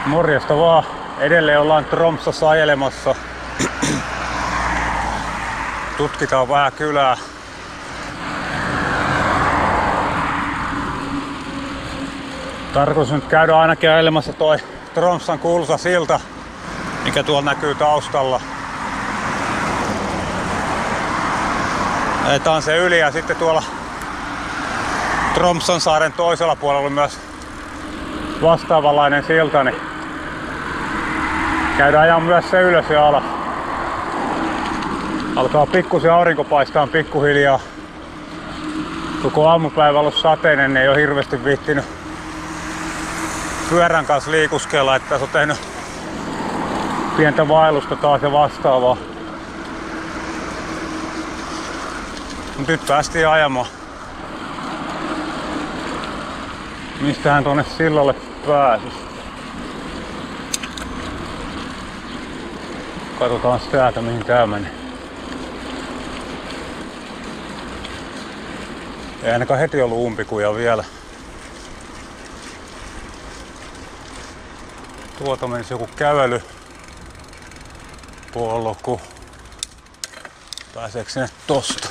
Morjesta vaan. Edelleen ollaan Tromssassa ajelemassa. Tutkitaan vähän kylää. Tarkoitus nyt käydä ainakin ajelemassa toi Tromssan kuuluisa silta, mikä tuolla näkyy taustalla. Ajetaan se yli ja sitten tuolla Tromssan saaren toisella puolella on myös vastaavanlainen silta, niin käydään ajan myös se ylös ja alas. Alkaa pikkusen aurinko paistaa pikkuhiljaa. Koko aamupäivä ollut sateinen, niin ei ole hirveästi viittinyt pyörän kanssa liikuskella, että tässä on tehnyt pientä vaellusta taas ja vastaavaa. Mut nyt päästiin ajamaan. Mistähän tuonne sillalle pääsis? Katsotaan täältä mihin tää meni. Ei ainakaan heti ollut umpikuja vielä. Tuolta menisi joku kävelypolku. Pääseekö sinne tosta?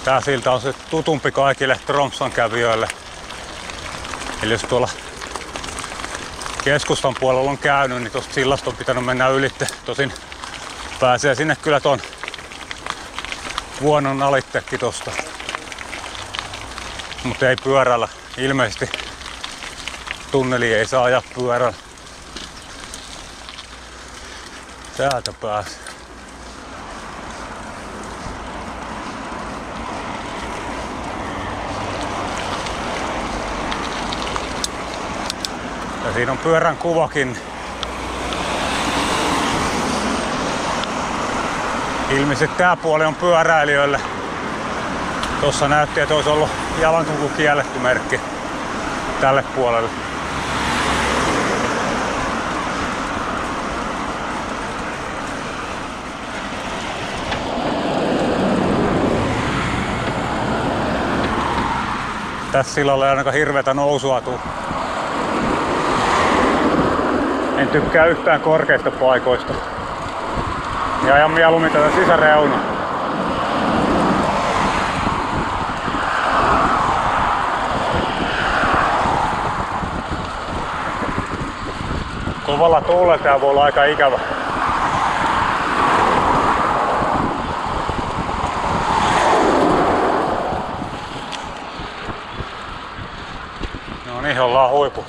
Tää silta on se tutumpi kaikille Tromssan kävijöille. Eli jos tuolla keskustan puolella on käynyt, niin tosta sillasta on pitänyt mennä ylitte. Tosin pääsee sinne kyllä ton vuonon alittekin tosta. Mutta ei pyörällä. Ilmeisesti tunneli ei saa ajaa pyörällä. Täältä pääsee. Ja siinä on pyörän kuvakin. Ilmeisesti tää puoli on pyöräilijöille. Tossa näytti, että olisi ollut jalankulku kielletty merkki tälle puolelle. Tässä sillalla ei ainakaan hirveätä nousua tuu. En tykkää yhtään korkeista paikoista. Ja ajan mieluummin tätä sisäreunaa. Kovalla tuulella tää voi olla aika ikävä. No niin, ollaan huipu.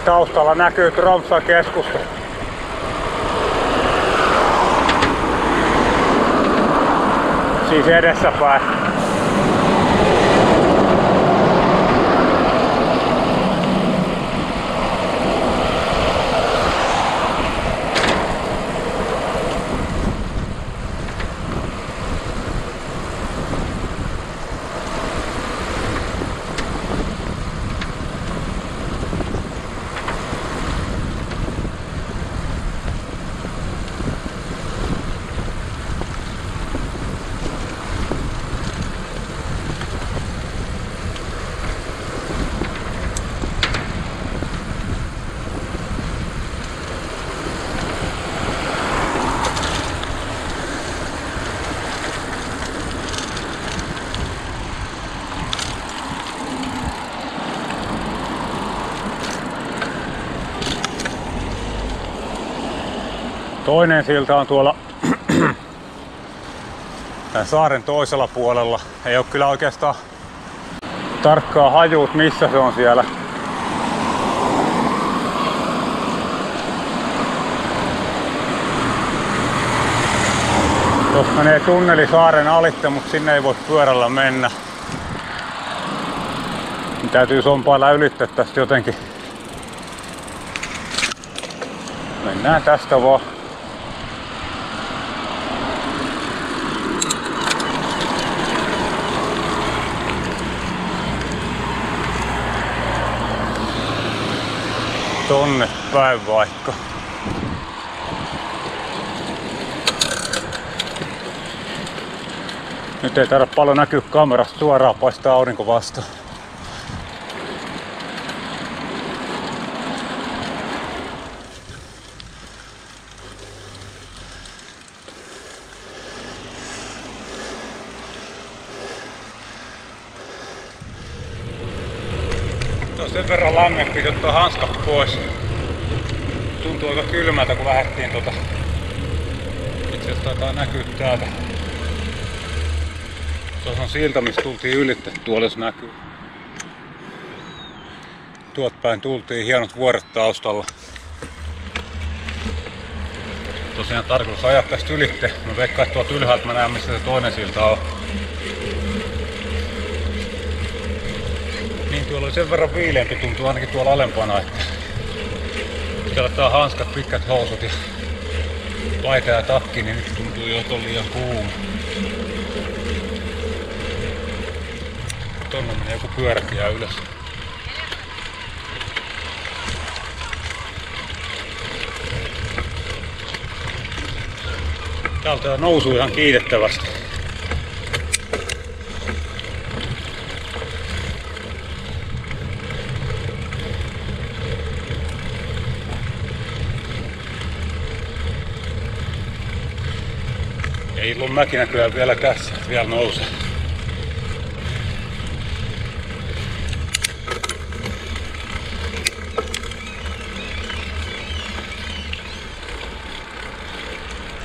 Taustalla näkyy Tromssan keskusta. Siis edessäpäin. Toinen silta on tuolla tämän saaren toisella puolella. Ei ole kyllä oikeastaan tarkkaa hajuut missä se on siellä. Tuossa menee tunneli saaren alitte, mutta sinne ei voi pyörällä mennä. Niin täytyy sompailla ylittää tästä jotenkin. Mennään tästä vaan. Tonne päin vaikka. Nyt ei tarvitse paljon näkyä kamerasta, suoraan paistaa aurinko vastaan. On sen verran lämmin, ottaa hanskat pois. Tuntuu aika kylmältä kun lähdettiin itse asiassa taitaa näkyä täältä. Tuossa on silta, mistä tultiin ylitettyä, tuolla jos näkyy. Tuot päin tultiin, hienot vuoret taustalla. Tosiaan tarkoitus ajaa tästä ylitte. Mä veikkaan, että tuolta ylhäältä mä näen, missä se toinen silta on. Niin tuolla oli sen verran viileämpi, tuntuu ainakin tuolla alempana, että nyt laittaa hanskat, pitkät housut ja paita ja takki, niin nyt tuntuu jo, että on liian kuuma. Tonne menee joku pyörätie ylös. Täältä nousuu ihan kiitettävästi. Ei ollut mäki näköjään vielä tässä, vielä nousee.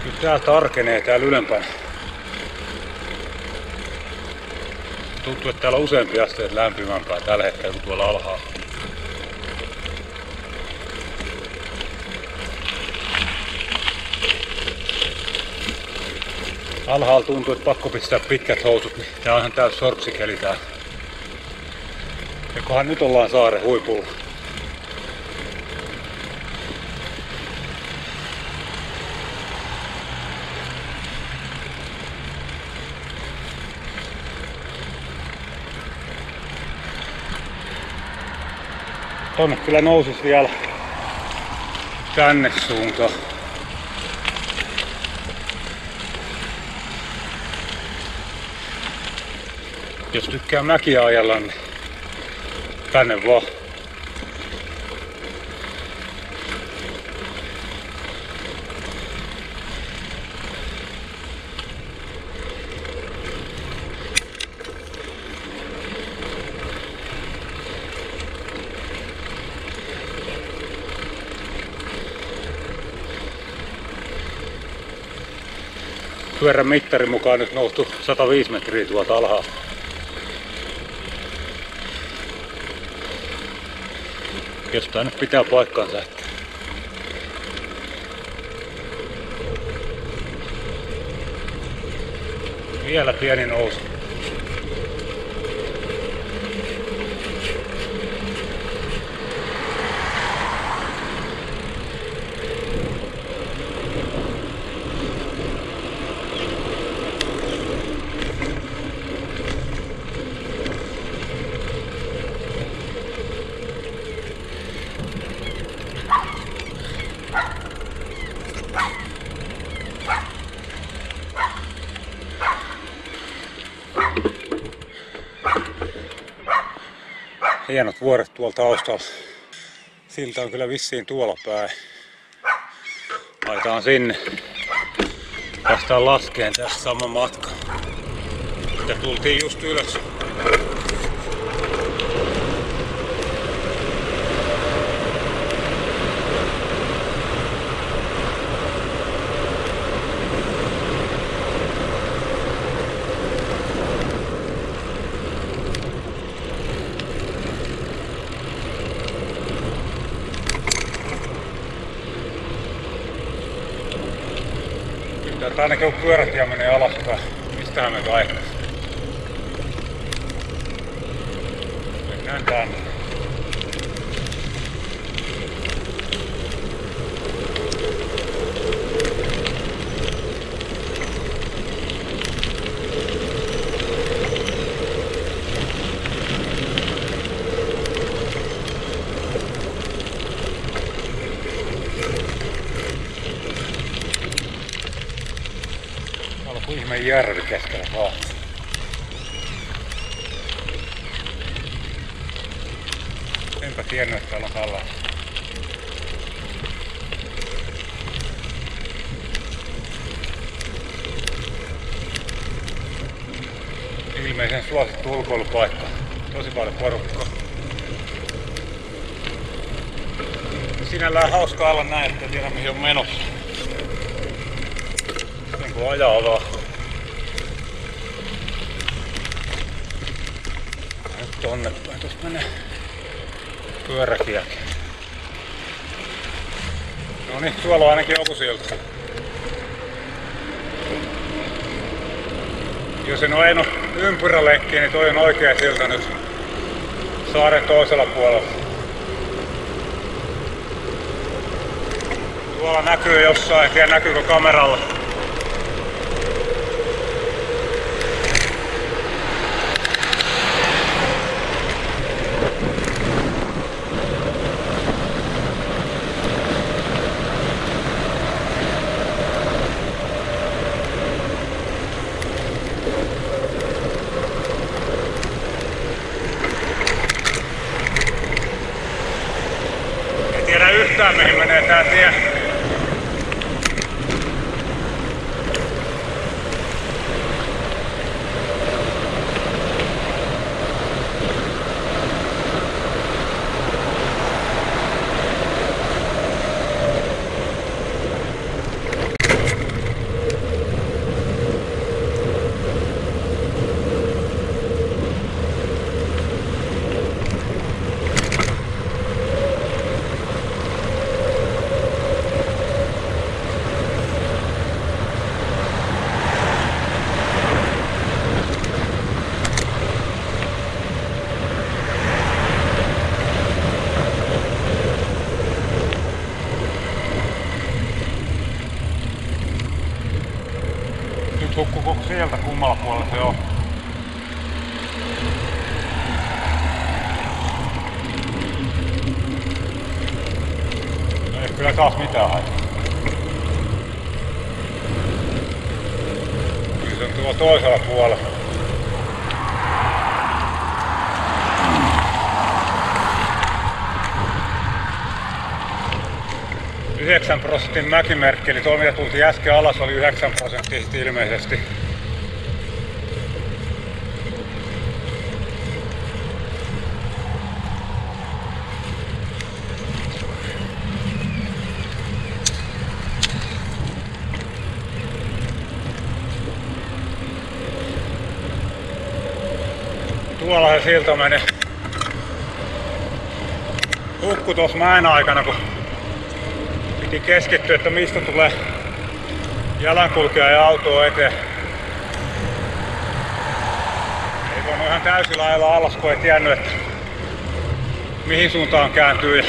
Kyllä tää tarkenee täällä ylempänä. Tuntuu, että täällä on useampi asteet lämpimämpää tällä hetkellä kuin tuolla alhaalla. Alhaalla tuntuu, että pakko pistää pitkät housut, niin tää on ihan täys sortsikeli tää. Jokohan nyt ollaan saaren huipulla. Tonne kyllä nousis vielä tänne suuntaan. Jos tykkää mäkiä ajella, niin tänne vaan. Pyörän mittarin mukaan nyt noustu 105 metriä tuolta alhaalta. Jos tää nyt pitää paikkaansa. Vielä pieni nousu. Hienot vuoret tuolla taustalla. Silta on kyllä vissiin tuolla päin. Laitetaan sinne. Päästään laskeen tässä sama matka. Ja tultiin just ylös. Täältä ainakin kun pyörätie menee alaspäin. Mistähän me vaihtaisi? Mennään tänne. Ihme järvi keskellä vaan. Enpä tiennyt, että täällä on tällaista. Ilmeisen suosittu ulkoilupaikka. Tosi paljon porukkaa. Sinällään hauskaa olla näin, ettei tiedä mihin on menossa. Niin kuin ajaa vaan. Nyt tonne päin. Tuossa menee pyöräkiekin. No niin, tuolla on ainakin joku silta. Jos en ole ajanut ympyrälenkkiä, niin toi on oikea silta nyt saaren toisella puolella. Tuolla näkyy jossain, en tiedä näkyykö kameralla. En tiedä yhtään mihin menee tää tie. Nyt hukkuuko sieltä kummalla puolella se on? Ei kyllä taas mitään haittaa. Kyllä se on tuolla toisella puolella. %9 mäkimerkki, eli tuo mitä tultiin äsken alas oli 9% ilmeisesti. Tuolla se silta meni. Hukku tuossa mäen aikana, kun piti keskittyä, että mistä tulee jalankulkija ja auto eteen. Ei voinut ihan täysillä ajella alas, kun ei tiennyt, että mihin suuntaan kääntyy ja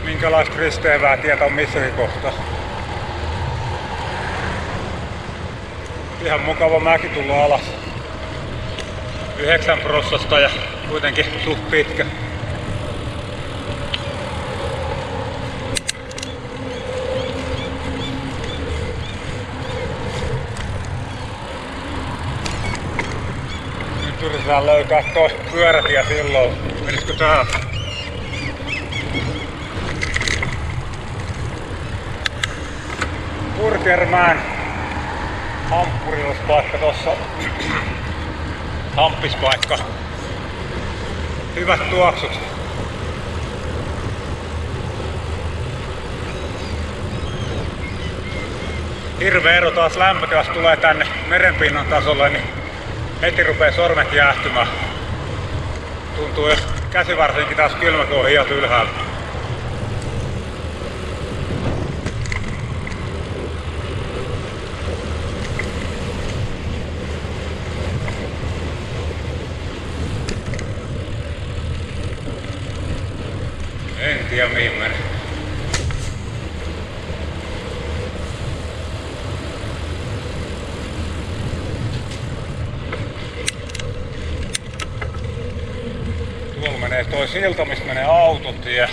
minkälaista risteävää tietä on missäkin kohtaa. Ihan mukava mäki tullut alas. 9% ja kuitenkin suht pitkä. Nyt yritetään löytää toi pyörätie silloin. Menisikö täältä? Burgerman hamppuriluspaikka tossa. Hamppispaikka. Hyvät tuoksut. Hirveä ero taas lämpötilassa tulee tänne merenpinnan tasolle, niin heti rupee sormet jäähtymään. Tuntuu jos käsivarsinkin taas kylmä, kun on hiat ylhäällä. En tiedä mihin meni. Tuolla menee toi silta, mistä menee autotie.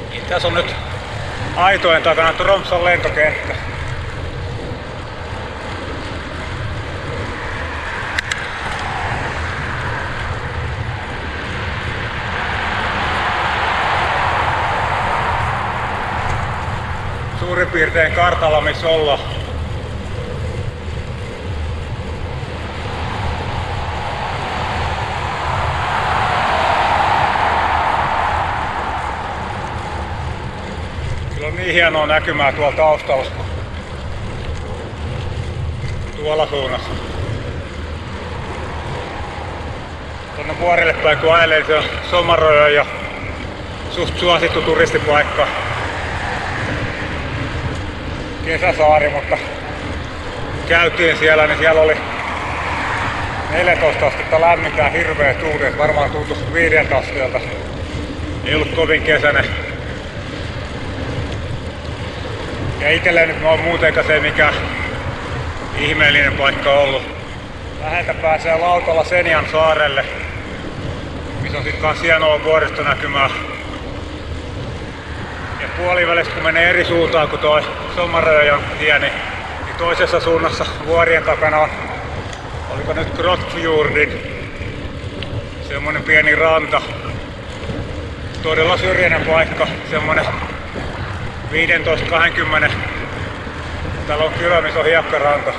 Niin tässä on nyt aitojen takana Tromssan lentokenttä. Suurin piirtein kartalla missä ollaan. Kyllä on niin hienoa näkymää tuolla taustalla. Tuolla suunnassa. Tuonne vuorille päin kun ajelee, niin se on Sommaroja ja suht suosittu turistipaikka. Kesäsaari, mutta käytiin siellä, niin siellä oli 14 astetta lämmintä, hirveä tuuli, varmaan tuntui 5 asteelta. Ei ollut kovin kesäinen. Ja itselleen nyt on muutenkaan se mikä ihmeellinen paikka ollut. Läheltä pääsee lautalla Senjan saarelle, missä on sit kans hienoa vuoristonäkymää. Ja puolivälissä kun menee eri suuntaan kuin toi Sommaröjan tie, niin toisessa suunnassa vuorien takana on, oliko nyt Grottfjordin, semmonen pieni ranta. Todella syrjäinen paikka, semmonen 15-20 talon kylä, missä on hiekkaranta.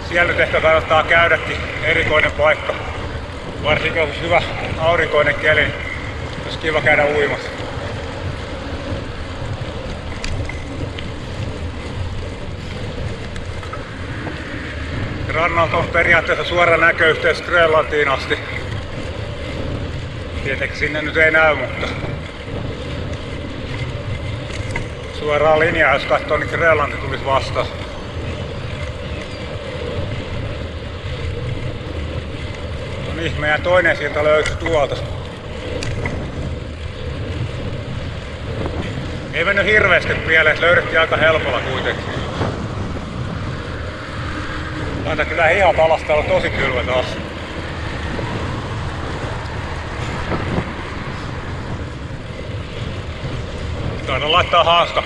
Siellä nyt ehkä kannattaa käydäkin, erikoinen paikka. Varsinkin jos on hyvä aurinkoinen keli, olisi kiva käydä uimassa. Rannalta on periaatteessa suora näköyhteys Grönlantiin asti. Tietenkin sinne nyt ei näy, mutta suoraan linjaa jos katsoo, niin Grönlanti tulisi vastaan. No niin, meidän toinen silta löytyi tuolta. Ei mennyt hirveästi pieleen, löydettiin aika helpolla kuitenkin. Laita kyllä hihat alas, täällä on tosi kylmä taas. Taidan laittaa haaska.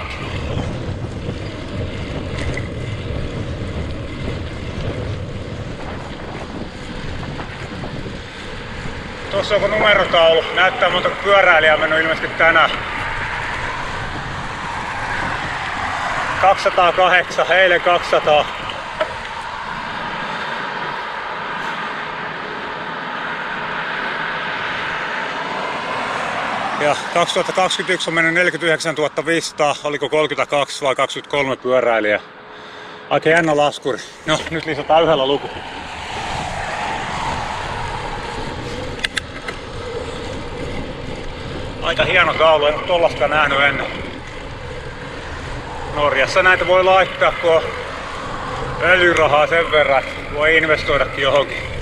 Tuossa onko numerotaulu? Näyttää monta pyöräilijää mennyt ilmeisesti tänään. 208, eilen 200. Ja 2021 on mennyt 49 500, oliko 32 vai 23 pyöräilijää. Aika jännä laskuri. No, nyt lisätään yhdellä luku. Aika hieno taulu, en ole tollaista nähnyt ennen. Norjassa näitä voi laittaa, kun on öljyrahaa sen verran, että voi investoidakin johonkin.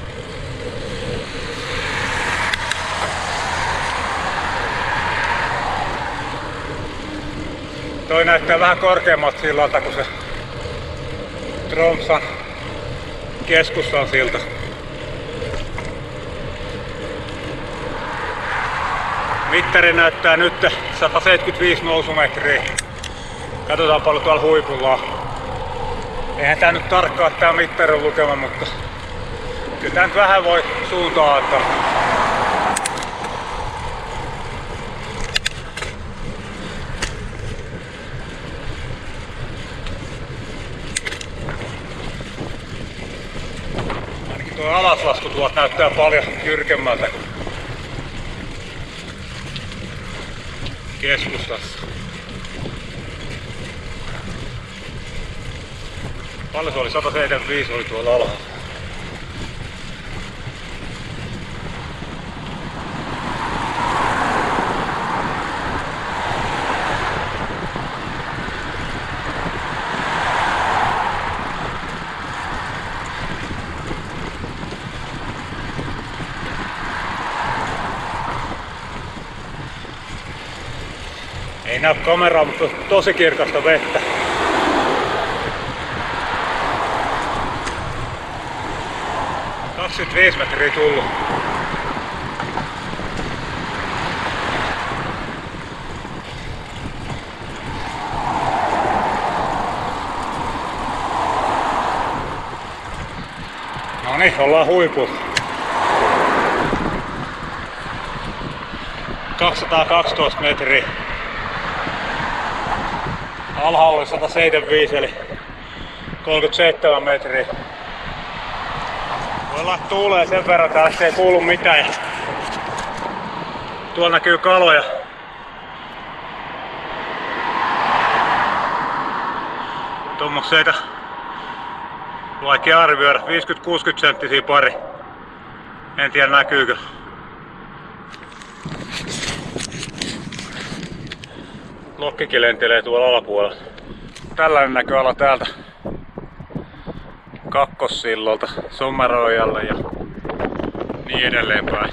Toi näyttää vähän korkeammalta sillalta kuin se Tromssan keskustan silta. Mittari näyttää nyt 175 nousumetriä. Katsotaan paljon tuolla huipulla on. Eihän tää nyt tarkkaan tää mittarin lukema, mutta kyllä tää nyt vähän voi suuntaa antaa. Ainakin tuo alaslasku tuolta näyttää paljon jyrkemmältä kuin keskustassa. Paljon se oli? 175 oli tuolla alhaalla. Ei näy kameraa, mutta tosi kirkasta vettä. — 25 metriä tullut. No niin, ollaan huipulla. 212 metriä. Alhaalla oli 175 eli 37 metriä. Voi olla tuulee sen verran, että ei kuulu mitään. Ja tuolla näkyy kaloja. Tommoseita vaikea arvioida. 50-60 senttisiä pari. En tiedä näkyykö. Lokkikin lentelee tuolla alapuolella. Tällainen näköala täältä Kakkossillalta Sommeroijalle ja niin edelleen päin.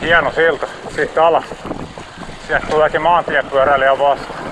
Hieno silta. Sitten alas. Sieltä tuleekin maantiepyöräilijä vastaan.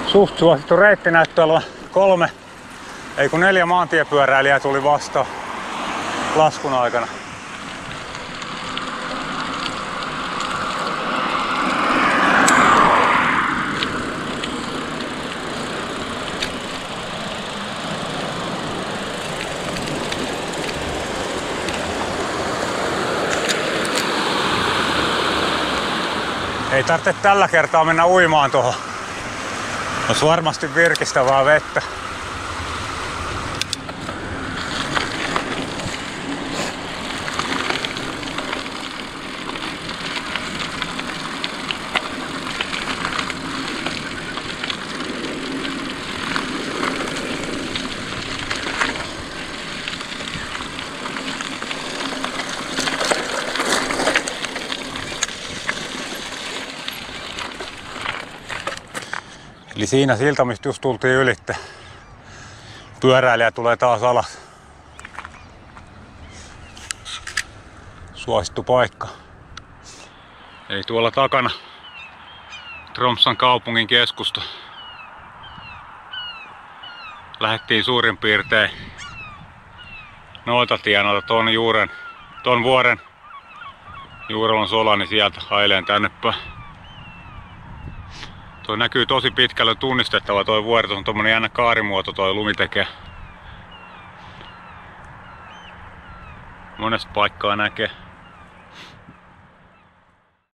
Suht suosittu reitti näyttää olevan 4 maantiepyöräilijää tuli vastaan laskun aikana. Ei tarvitse tällä kertaa mennä uimaan tuohon. Olisi varmasti virkistävää vettä. Eli siinä silta, mistä just tultiin ylitte. Pyöräilijä tulee taas alas. Suosittu paikka. Eli tuolla takana Tromssan kaupungin keskusta. Lähdettiin suurin piirtein noilta tienoilta ton vuoren Juurelon sola, niin sieltä aileen tänne päin. Toi näkyy tosi pitkälle tunnistettava toi vuori, tuossa on tommonen jännä kaarimuoto toi lumi tekee. Monesta paikkaa näkee.